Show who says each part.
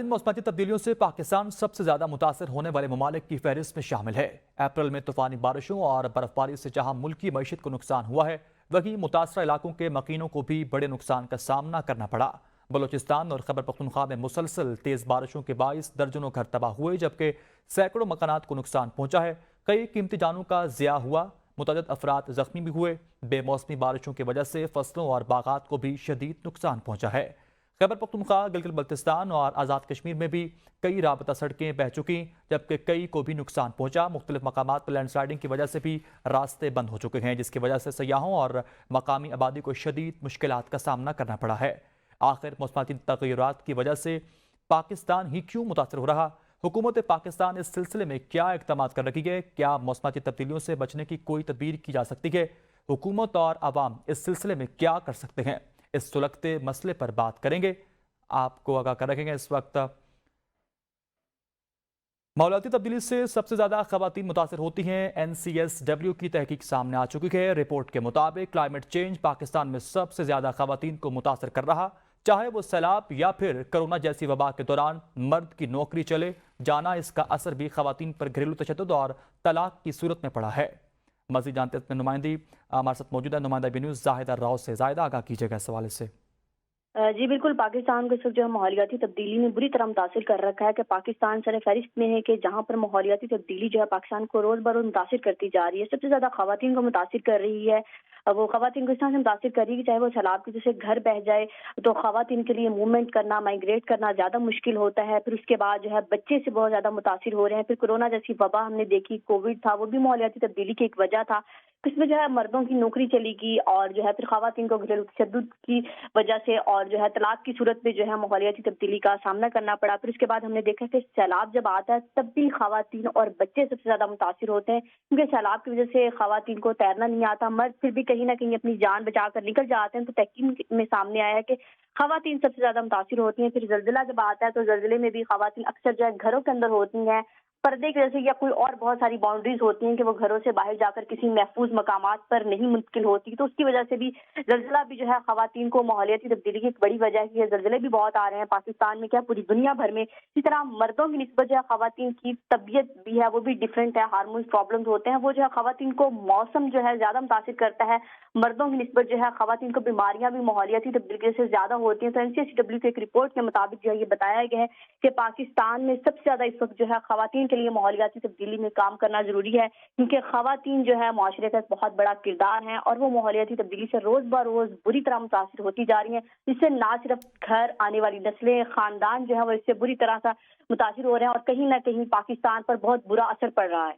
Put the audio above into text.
Speaker 1: इन मौसमी तब्दीलियों से पाकिस्तान सबसे ज्यादा मुतासर होने वाले ममालिक की फहरिस्त में शामिल है। अप्रैल में तूफानी बारिशों और बर्फबारी से जहां मुल्की मईशत को नुकसान हुआ है, वहीं मुतासरा इलाकों के मकीनों को भी बड़े नुकसान का सामना करना पड़ा। बलोचिस्तान और खैबर पख्तूनख्वा में मुसलसल तेज बारिशों के बाइस दर्जनों घर तबाह हुए, जबकि सैकड़ों मकानात को नुकसान पहुंचा है। कई कीमती जानों का ज़िया हुआ, मुतअद्दिद अफराद जख्मी भी हुए। बेमौसमी बारिशों की वजह से फसलों और बागात को भी शदीद नुकसान पहुंचा है। खैबर पख्तूनख्वा, गिलगित बल्तिस्तान और आज़ाद कश्मीर में भी कई राबता सड़कें बह चुकी, जबकि कई को भी नुकसान पहुंचा। मुख्तलिफ मकामात पर लैंडस्लाइडिंग की वजह से भी रास्ते बंद हो चुके हैं, जिसकी वजह से सयाहों और मकामी आबादी को शदीद मुश्किलात का सामना करना पड़ा है। आखिर मौसमी तग़य्युरात की वजह से पाकिस्तान ही क्यों मुतासर हो रहा? हुकूमत पाकिस्तान इस सिलसिले में क्या इक़दाम कर रही है? क्या मौसमी तब्दीलियों से बचने की कोई तदबीर की जा सकती है? हुकूमत और आवाम इस सिलसिले में क्या कर सकते हैं? इस सुलगते मसले पर बात करेंगे, आपको आगाह कर रखेंगे। इस वक्त माहौलियाती तब्दीली से सबसे ज्यादा खवातीन मुतासर होती हैं। NCSW की तहकीक सामने आ चुकी है। रिपोर्ट के मुताबिक क्लाइमेट चेंज पाकिस्तान में सबसे ज्यादा खवातीन को मुतासर कर रहा, चाहे वो सैलाब या फिर कोरोना जैसी वबा के दौरान मर्द की नौकरी चले जाना। इसका असर भी खवातीन पर घरेलू तशद्दुद और तलाक की सूरत में पड़ा है। मजीद जानते हैं नुमाइंदी हमारे साथ मौजूद है, नुमाइंदा बी न्यूज़ जाहिदा राव से। जाहिदा, आगाह कीजिएगा इस हवाले से।
Speaker 2: जी बिल्कुल, पाकिस्तान को इस वक्त जो है माहौलियाती तब्दीली ने बुरी तरह मुतासिर कर रखा है कि पाकिस्तान सर फहरिस्त में है कि जहाँ पर माहौलियाती तब्दीली जो है पाकिस्तान को रोज़ बरोज़ मुतासिर करती जा रही है। सबसे ज़्यादा खवातीन को मुतासिर कर रही है। वो खवातीन को इस तरह से मुतासिर कर रही है कि चाहे वो सैलाब की जैसे घर बह जाए तो खवातीन के लिए मूवमेंट करना, माइग्रेट करना ज़्यादा मुश्किल होता है। फिर उसके बाद जो है बच्चे से बहुत ज़्यादा मुतासिर हो रहे हैं। फिर कोरोना जैसी वबा हमने देखी, कोविड था, वो भी माहौलियाती तब्दीली की एक वजह था। इसमें जो है मर्दों की नौकरी चली गई और जो है फिर खवातीन को घरेलू तशद्दुद की वजह से और जो है तलाक की सूरत में जो है माहौलियाती तब्दीली का सामना करना पड़ा। फिर उसके बाद हमने देखा कि सैलाब जब आता है तब भी खवातीन और बच्चे सबसे ज्यादा मुतासिर होते हैं, क्योंकि सैलाब की वजह से खवातीन को तैरना नहीं आता। मर्द फिर भी कहीं ना कहीं अपनी जान बचा कर निकल जाते हैं। तो तहकीक में सामने आया है कि खवातीन सबसे ज्यादा मुतासिर होती हैं। फिर जल्जिला जब आता है तो जल्जिले में भी खवातीन अक्सर जो है घरों के अंदर होती हैं, पर्दे की वजह से, या कोई और बहुत सारी बाउंड्रीज होती हैं कि वो घरों से बाहर जाकर किसी महफूज मकामात पर नहीं मुंतकिल होती। तो उसकी वजह से भी जल्जिला भी जो है खवातीन को माहौलियाती तब्दीली की एक बड़ी वजह है कि जल्जिले भी बहुत आ रहे हैं पाकिस्तान में, क्या पूरी दुनिया भर में। इसी तरह मर्दों की निस्बत जो है खवातीन की तबीयत भी है वो भी डिफरेंट है। हार्मोन प्रॉब्लम्स होते हैं, वो जो है खवातीन को मौसम जो है ज्यादा मुतासिर करता है। मर्दों की निस्बत जो है खवातीन को बीमारियां भी माहौलियाती तब्दीली से ज्यादा होती हैं। तो NCSW की एक रिपोर्ट के मुताबिक जो है ये बताया गया है कि पाकिस्तान में सबसे ज्यादा इस वक्त जो है खवातीन के लिए माहौलियाती तब्दीली में काम करना जरूरी है, क्योंकि खवातीन जो है माशरे का एक बहुत बड़ा किरदार है और वो माहौलियाती तब्दीली से रोज ब रोज बुरी तरह मुतासिर होती जा रही हैं। इससे ना सिर्फ घर, आने वाली नस्लें, खानदान जो है वो इससे बुरी तरह से मुतासिर हो रहे हैं और कहीं ना कहीं पाकिस्तान पर बहुत बुरा असर पड़ रहा है।